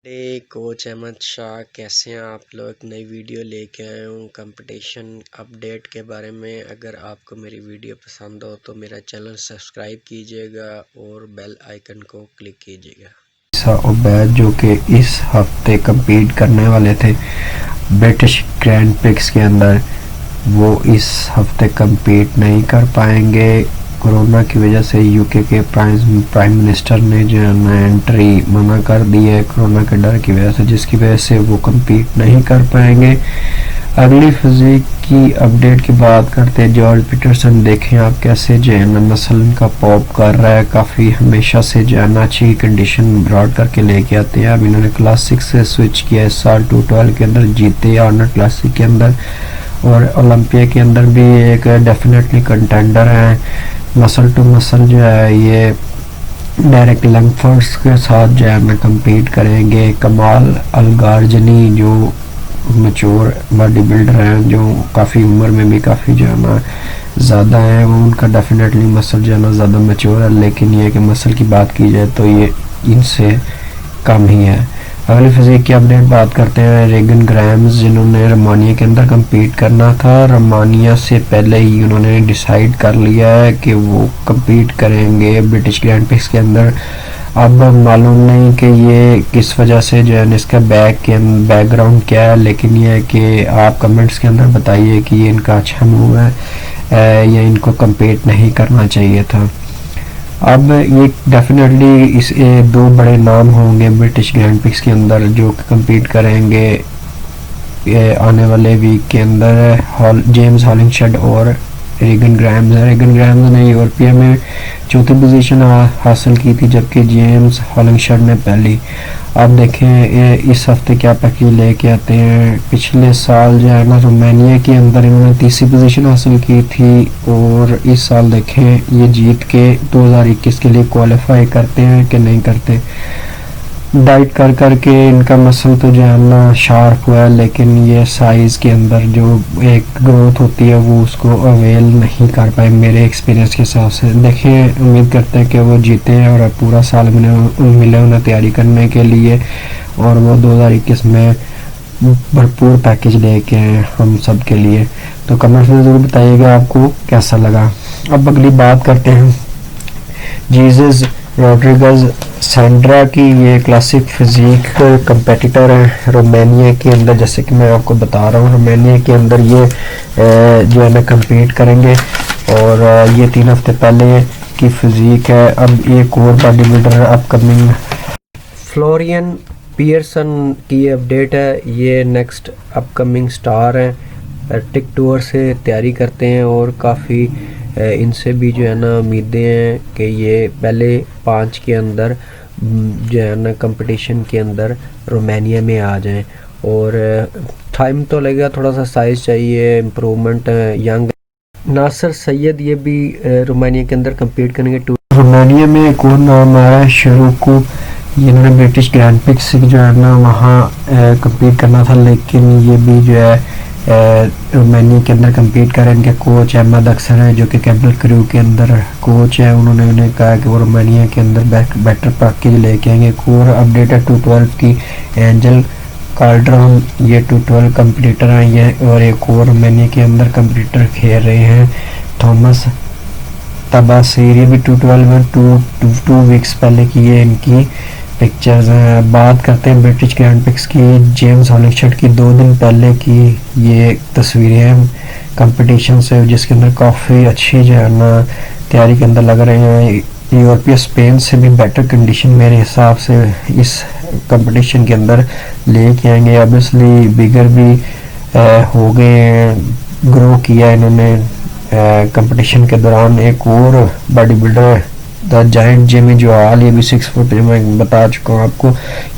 Coach Ahmad Shah, कैसे हैं आप लोग। एक नई वीडियो लेके आए हूँ कंपटीशन अपडेट के बारे में। अगर आपको मेरी वीडियो पसंद हो तो मेरा चैनल सब्सक्राइब कीजिएगा और बेल आइकन को क्लिक कीजिएगा। उबैद जो कि इस हफ्ते compete करने वाले थे ब्रिटिश ग्रैंड प्रिक्स के अंदर, वो इस हफ्ते compete नहीं कर पाएंगे। कोरोना की वजह से यूके के प्राइम मिनिस्टर ने जो है ना एंट्री मना कर दी है कोरोना के डर की वजह से, जिसकी वजह से वो compete नहीं कर पाएंगे। अगली फिजिक की अपडेट की बात करते हैं। जॉर्ज पीटरसन, देखें आप कैसे जो है ना मसल का पॉप कर रहा है। काफ़ी हमेशा से जो है ना अच्छी कंडीशन ब्रॉड करके लेके आते हैं। अब इन्होंने क्लासिक से स्विच किया इस साल 212 के अंदर, जीते आर्नल्ड क्लासिक के अंदर और ओलंपिया के अंदर भी एक डेफिनेटली कंटेंडर है। मसल टू मसल जो है ये डायरेक्ट लैंगफोर्ड के साथ जो है ना कम्पीट करेंगे। कमाल अलगार्जनी जो मैच्योर बॉडी बिल्डर हैं, जो काफ़ी उम्र में भी काफ़ी जो है ना ज़्यादा है, वो उनका डेफिनेटली मसल जो है ना ज़्यादा मैच्योर है। लेकिन ये कि मसल की बात की जाए तो ये इनसे कम ही है। अगली फिजिक की अपडेट बात करते हैं। रेगन ग्राहम्स, जिन्होंने रोमानिया के अंदर कम्पीट करना था, रोमानिया से पहले ही उन्होंने डिसाइड कर लिया है कि वो कम्पीट करेंगे ब्रिटिश ग्रैंड प्रिक्स के अंदर। अब मालूम नहीं कि ये किस वजह से जो है इसका बैकग्राउंड क्या है, लेकिन ये है कि आप कमेंट्स के अंदर बताइए कि ये इनका अच्छा मूव है या इनको कम्पीट नहीं करना चाहिए था। अब ये डेफिनेटली इस दो बड़े नाम होंगे ब्रिटिश ग्रैंड प्रिक्स के अंदर जो कम्पीट करेंगे आने वाले वीक के अंदर। जेम्स हॉलिंगशेड और रेगन ग्राहम्स ने यूरोपिया में चौथी पोजीशन हासिल की थी, जबकि जेम्स हॉलिंगशेड ने पहली। अब देखें इस हफ्ते क्या पैकेज लेके आते हैं। पिछले साल जो है ना रोमानिया के अंदर इन्होंने तीसरी पोजीशन हासिल की थी और इस साल देखें ये जीत के 2021 के लिए क्वालिफाई करते हैं कि नहीं करते। डाइट कर करके इनका मसल तो जो है ना शार्प हुआ है, लेकिन ये साइज़ के अंदर जो एक ग्रोथ होती है वो उसको अवेल नहीं कर पाए मेरे एक्सपीरियंस के हिसाब से। देखिए, उम्मीद करते हैं कि वो जीते हैं और पूरा साल मिले उन्हें तैयारी करने के लिए और वो 2021 में भरपूर पैकेज लेके आए हम सब के लिए। तो कमेंट्स में ज़रूर बताइएगा आपको कैसा लगा। अब अगली बात करते हैं जीसस रोड्रिगेज सैंड्रा की। ये क्लासिक फिजिक कंपेटिटर है रोमानिया के अंदर, जैसे कि मैं आपको बता रहा हूँ रोमानिया के अंदर ये जो है ना कम्पीट करेंगे और ये 3 हफ्ते पहले की फिजिक है। अब एक और body builder upcoming Florian Pearson की अपडेट है। ये नेक्स्ट अपकमिंग स्टार हैं, टिक टूर से तैयारी करते हैं और काफ़ी इनसे भी जो है ना उम्मीदें हैं कि ये पहले 5 के अंदर जो है ना कंपटीशन के अंदर रोमानिया में आ जाएं। और टाइम तो लगेगा, थोड़ा सा साइज़ चाहिए इम्प्रूवमेंट। यंग नासिर सैयद ये भी रोमानिया के अंदर कम्पीट करेंगे। रोमानिया में एक और नाम आ रहा है शेरुको, जिन्होंने ब्रिटिश ग्रैंड प्रिक्स जो है ना वहाँ कम्पीट करना था, लेकिन ये भी जो है रोमानिया के अंदर कम्पीट करेंगे। कोच अहमद अक्सर है जो कि कैम्पबेल क्रू के अंदर कोच है, उन्होंने उन्हें कहा कि वो रोमानिया के अंदर बेटर पैकेज लेके आएंगे। एक और अपडेट है 212 की, एंजल कार्ड्रॉन, ये 212 कम्पीटर हैं ये, और एक और रोमानिया के अंदर कम्पीटर खेल रहे हैं थॉमस तबासीर, ये भी 212 में 2 वीक्स पहले की है इनकी पिक्चर्स हैं। बात करते हैं ब्रिटिश ग्रैंड प्रिक्स की। जेम्स हॉलिंगशेड की 2 दिन पहले की ये तस्वीरें हैं कंपटीशन से, जिसके अंदर काफ़ी अच्छी जो है ना तैयारी के अंदर लग रहे हैं। यूरोपीय स्पेन से भी बेटर कंडीशन मेरे हिसाब से इस कंपटीशन के अंदर लेके आएंगे। ऑब्वियसली बिगर भी हो गए, ग्रो किया इन्होंने कंपटीशन के दौरान। एक और body builder the giant Jamie जोआल, ये भी 6 फुट मैं बता चुका हूँ आपको,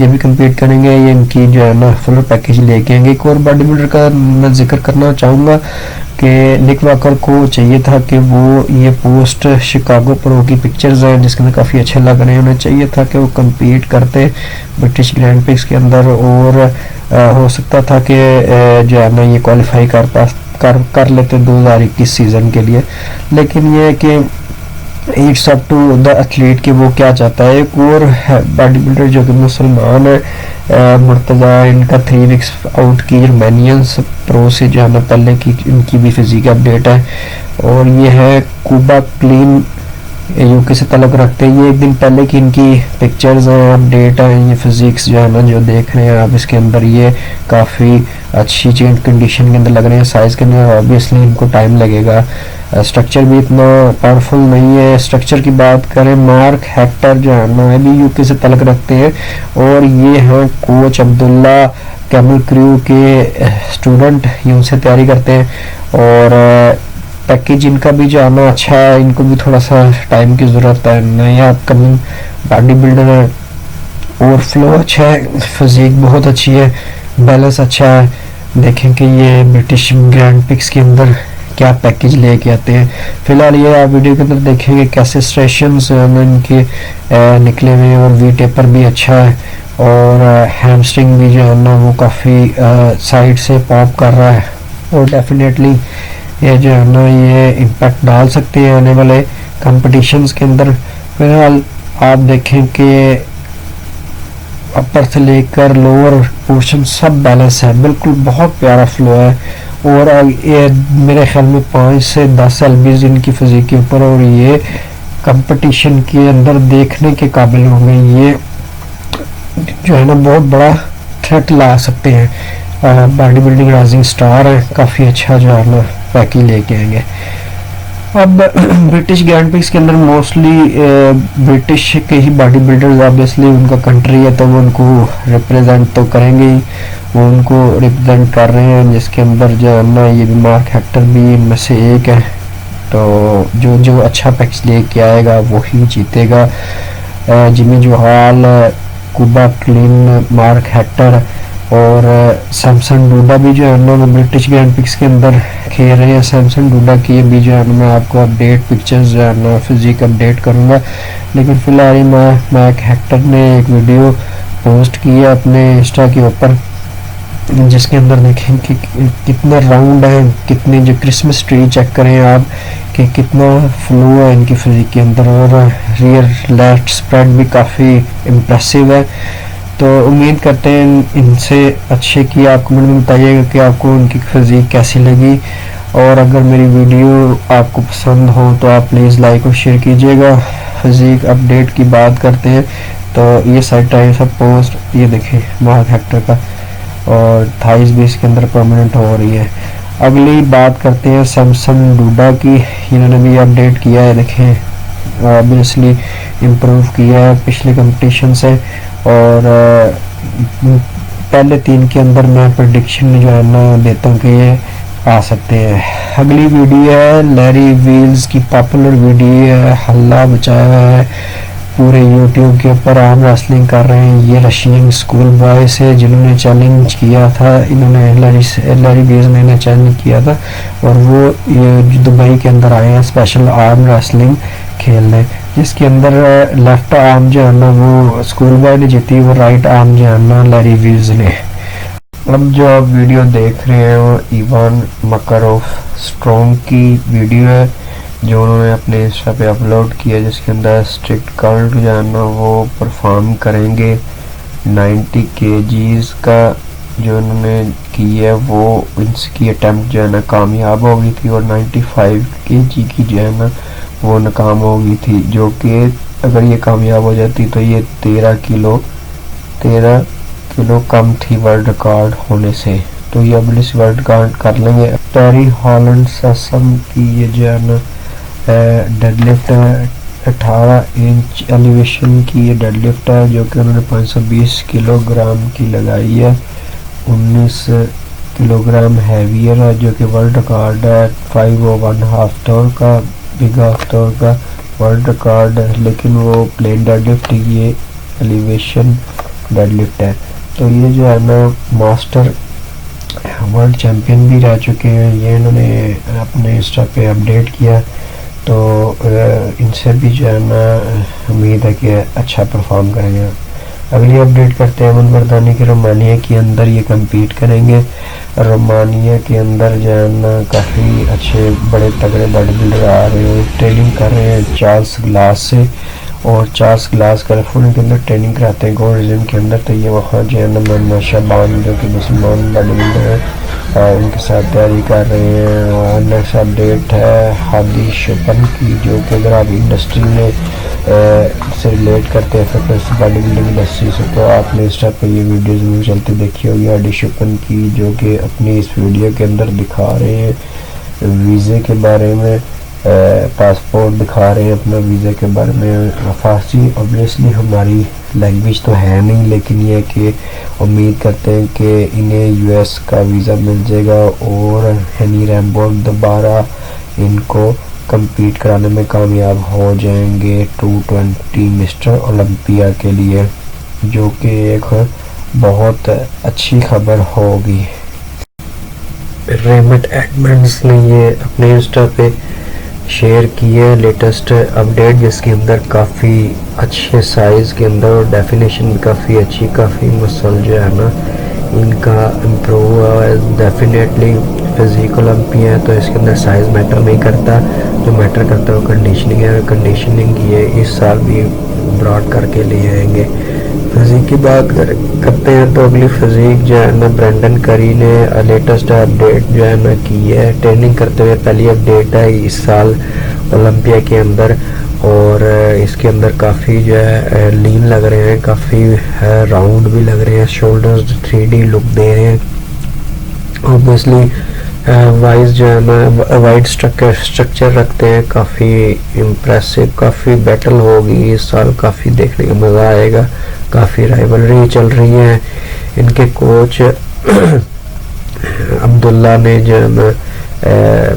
ये भी कम्पीट करेंगे। ये इनकी जो है ना फुल पैकेज लेके आएंगे। एक और बॉडी बिल्डर का मैं जिक्र करना चाहूँगा कि निक वॉकर को चाहिए था कि वो ये पोस्ट शिकागो प्रो की पिक्चर्स हैं जिसके अंदर काफ़ी अच्छे लग रहे हैं, उन्हें चाहिए था कि वो कम्पीट करते ब्रिटिश ग्रैंड प्रिक्स के अंदर और हो सकता था कि जो है ना ये क्वालिफाई कर लेते 2021 सीज़न के लिए। लेकिन ये कि it's up to the athlete कि वो क्या चाहता है। एक और बॉडी बिल्डर जो कि मुसलमान है मुर्तज़ा इनका 3 वीक्स आउट की रोमानियंस प्रो से जो है ना पहले की इनकी भी फिजिक अपडेट है। और ये है कुबा क्लीन, यूके से तल्लुक़ रखते हैं। ये एक दिन पहले की इनकी पिक्चर्स हैं, अपडेट है। ये फिजिक्स जो है ना जो देख रहे हैं आप इसके अंदर, ये काफ़ी अच्छी चेंज कंडीशन के अंदर लग रहे हैं। साइज़ के अंदर ऑब्वियसली इनको टाइम लगेगा। स्ट्रक्चर भी इतना पावरफुल नहीं है। स्ट्रक्चर की बात करें, मार्क हेक्टर जो है ना अभी यूके से तल्लुक़ रखते हैं। और ये हैं कोच अब्दुल्ला, कैमल क्रू के स्टूडेंट, ये उनसे तैयारी करते हैं। और पैकेज इनका भी जो है ना अच्छा है, इनको भी थोड़ा सा टाइम की ज़रूरत है। नया अपकमिंग बॉडी बिल्डर है और फ्लो अच्छा है, फिजिक बहुत अच्छी है, बैलेंस अच्छा है। देखें कि ये ब्रिटिश ग्रैंड पिक्स के अंदर क्या पैकेज लेके आते हैं। फिलहाल ये आप वीडियो के अंदर देखेंगे कैसे स्ट्रेशंस इनके निकले हुए हैं और वी टेपर भी अच्छा है। और हैमस्ट्रिंग भी जो है ना वो काफ़ी साइड से पॉप कर रहा है। और डेफिनेटली ये जो है ना ये इम्पैक्ट डाल सकते हैं आने वाले कंपटीशंस के अंदर। फिलहाल आप देखें कि अपर से लेकर लोअर पोर्शन सब बैलेंस है, बिल्कुल बहुत प्यारा फ्लो है। और ये मेरे ख्याल में 5 से 10 एलबीज इनकी फिजिक के ऊपर, और ये कंपटीशन के अंदर देखने के काबिल होंगे। ये जो है ना बहुत बड़ा थ्रेट ला सकते हैं। बॉडी बिल्डिंग राइजिंग स्टार है, काफ़ी अच्छा जो है ना पैकेज लेके आएंगे। अब ब्रिटिश ग्रैंड पिक्स के अंदर मोस्टली ब्रिटिश के ही बॉडी बिल्डर्स, ऑब्वियसली उनका कंट्री है तो वो उनको रिप्रेजेंट तो करेंगे ही, वो उनको रिप्रेजेंट कर रहे हैं। जिसके अंदर जो है ना ये भी मार्क हेक्टर भी इनमें से एक है। तो जो जो अच्छा पैकेज लेके आएगा वही जीतेगा। Jimmy Johal, Quba clean, mark Hector और सैमसन डूडा भी जो है ना ब्रिटिश ग्रैंड पिक्स के अंदर खेल रहे हैं। सैमसन डूडा की भी जो है ना मैं आपको अपडेट पिक्चर्स जो है ना फिजिक अपडेट करूँगा। लेकिन फिलहाल मार्क हेक्टर ने एक वीडियो पोस्ट की है अपने इंस्टा के ऊपर, जिसके अंदर देखें कि कितना राउंड है, कितने जो क्रिसमस ट्री चेक करें आप कि कितना फ्लो है इनकी फिजिक के अंदर। और रियर लेफ्ट स्प्रेड भी काफ़ी इम्प्रेसिव है। तो उम्मीद करते हैं इनसे अच्छे की। आप कमेंट में बताइएगा कि आपको उनकी फिजिक कैसी लगी। और अगर मेरी वीडियो आपको पसंद हो तो आप प्लीज़ लाइक और शेयर कीजिएगा। फिजिक अपडेट की बात करते हैं तो ये साइड टाइप सब पोस्ट ये देखें मार्क हेक्टर का, और थाइस भी इसके अंदर परमानेंट हो रही है। अगली बात करते हैं सैमसन डूडा की। इन्होंने भी अपडेट किया है, देखें ऑब्वियसली इम्प्रूव किया है पिछले कंपटीशन से। और पहले 3 के अंदर मैं प्रेडिक्शन जो है ना देता हूँ कि ये आ सकते हैं। अगली वीडियो है लैरी व्हील्स की, पॉपुलर वीडियो है, हल्ला मचाया है पूरे यूट्यूब के ऊपर। आर्म रेसलिंग कर रहे हैं ये रशियन स्कूल बॉयज है जिन्होंने चैलेंज किया था। इन्होंने लैरी व्हील्स ने चैलेंज किया था और वो ये दुबई के अंदर आए हैं स्पेशल आर्म रेसलिंग खेलने, जिसके अंदर लेफ्ट आर्म जो है ना वो स्कूल बॉय ने जीती, वो राइट आर्म जो है ना लैरी व्हील्स ने। अब जो आप वीडियो देख रहे हैं वो इवान मकारोफ स्ट्रॉन्ग की वीडियो है जो उन्होंने अपने इंस्टा पे अपलोड किया, जिसके अंदर स्ट्रिक्ट कर्ल जो है ना वो परफॉर्म करेंगे। 90 kgs का जो उन्होंने की है वो इनकी अटैम्प्ट जो है ना कामयाब हो गई थी, और 95 kg की जो है ना वो नाकाम हो गई थी, जो कि अगर ये कामयाब हो जाती तो ये 13 किलो कम थी वर्ल्ड रिकॉर्ड होने से। तो ये अब इस वर्ल्ड रिकॉर्ड कर लेंगे। टेरी हॉलैंड ससम की ये जो है ना डेडलिफ्ट है, 18 इंच एलिवेशन की ये डेडलिफ्ट है जो कि उन्होंने 520 किलोग्राम की लगाई है। 19 किलोग्राम हैवियर है जो कि वर्ल्ड रिकॉर्ड है। 501 टोर का, बिग हाफ टोर का वर्ल्ड रिकॉर्ड है, लेकिन वो प्लेन डेडलिफ्ट, ये एलिवेशन डेडलिफ्ट है। तो ये जो है ना मास्टर वर्ल्ड चैम्पियन भी रह चुके हैं, ये इन्होंने अपने इंस्टा पे अपडेट किया। तो इनसे भी जो है ना उम्मीद है कि अच्छा परफॉर्म करेंगे। अगली अपडेट करते हैं अमन बरदानी की। रोमानिया के अंदर ये compete करेंगे। रोमानिया के अंदर जो है ना काफ़ी अच्छे बड़े तगड़े बॉडी बिल्डर आ रहे हैं, ट्रेनिंग कर रहे हैं चार्ल्स ग्लास से। और चार्ल्स ग्लास कैलिफोर्निया के अंदर ट्रेनिंग कराते हैं गोल्ड जिम के अंदर। तो ये वहाँ जो है ना मोहम्मद शाबान जो कि मुसलमान बॉडी बिल्डर है उनके साथ तैयारी कर रहे हैं। और नेक्स्ट अपडेट है हादी शुपन की, जो कि अगर आप इंडस्ट्री में से रिलेट करते हैं फिटनेस बॉडी बिल्डिंग इंडस्ट्री से तो आपने इंस्टा पे ये वीडियो ज़रूर चलती देखी होगी हादी शुपन की, जो कि अपनी इस वीडियो के अंदर दिखा रहे हैं वीज़े के बारे में, पासपोर्ट दिखा रहे हैं अपना वीज़ा के बारे में। फारसी ऑब्वियसली हमारी लैंग्वेज तो है नहीं, लेकिन ये कि उम्मीद करते हैं कि इन्हें यूएस का वीज़ा मिल जाएगा और हनी रैम्बो दोबारा इनको compete कराने में कामयाब हो जाएंगे 220 मिस्टर ओलंपिया के लिए, जो कि एक बहुत अच्छी खबर होगी। रेमंड एडमंड्स ने ये अपने इंस्टा पे शेयर किया लेटेस्ट अपडेट, जिसके अंदर काफ़ी अच्छे साइज़ के अंदर और डेफिनेशन भी काफ़ी अच्छी, काफ़ी मसल जो है ना इनका इम्प्रूव हुआ है। डेफिनेटली फिजिक ओलंपिया है तो इसके अंदर साइज़ मैटर नहीं करता, जो मैटर करता है वो कंडीशनिंग है। कंडीशनिंग ये इस साल भी ब्रॉड करके ले आएंगे। फिजिक की बात करते हैं तो अगली फिजिक जो है ना ब्रेंडन करी ने लेटेस्ट अपडेट जो है ना की है ट्रेनिंग करते हुए। पहली अपडेट है इस साल ओलंपिया के अंदर, और इसके अंदर काफ़ी जो है लीन लग रहे हैं, काफ़ी राउंड भी लग रहे हैं, शोल्डर्स 3D लुक दे रहे हैं। ऑब्वियसली वाइज जो है ना वाइड स्ट्रक्चर रखते हैं, काफ़ी इम्प्रेसिव, काफ़ी बैटल होगी इस साल, काफ़ी देखने का मज़ा आएगा। काफ़ी राइवलरी चल रही है। इनके कोच अब्दुल्ला ने जो है ना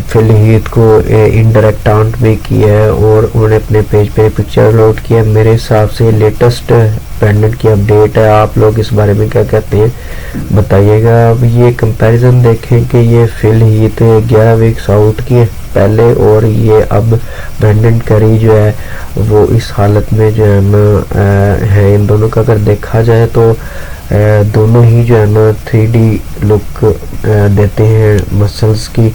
फिल हीथ को इनडायरेक्ट टाउंट भी किया है और उन्होंने अपने पेज पे पिक्चर अपलोड किया। मेरे हिसाब से लेटेस्ट ब्रेंडन की अपडेट है, आप लोग इस बारे में क्या कहते हैं बताइएगा। अब ये कंपैरिजन देखें कि ये फिल हीथ 11 वीक्स आउट की पहले और ये अब ब्रेंडन करी जो है वो इस हालत में जो है ना है। इन दोनों का अगर देखा जाए तो दोनों ही जो है ना 3D लुक देते हैं मसल्स की।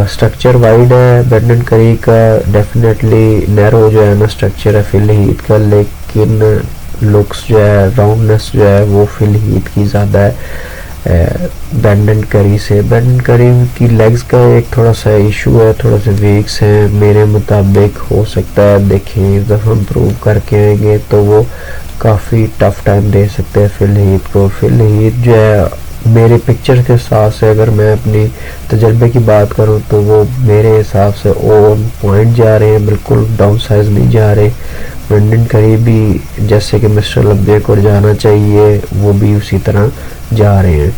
स्ट्रक्चर वाइड है ब्रेंडन करी का, डेफिनेटली नैरो जो है ना स्ट्रक्चर है फिल हीथ का, लेकिन लुक्स जो है राउंडनेस जो है वो फिल हीथ की ज़्यादा है ब्रेंडन करी से। ब्रेंडन करी की लेग्स का एक थोड़ा सा इशू है, थोड़ा सा वीक्स है मेरे मुताबिक। हो सकता है देखें जब हम इम्प्रूव करके आएंगे तो वो काफ़ी टफ टाइम दे सकते हैं फिल हीथ को। फिल हीथ जो है मेरे पिक्चर के हिसाब से, अगर मैं अपनी तजर्बे की बात करूं तो वो मेरे हिसाब से ऑन पॉइंट जा रहे हैं, बिल्कुल डाउन साइज नहीं जा रहे। ब्रेंडन करी भी जैसे कि मिस्टर ओलंपिया को जाना चाहिए वो भी उसी तरह जा रहे हैं।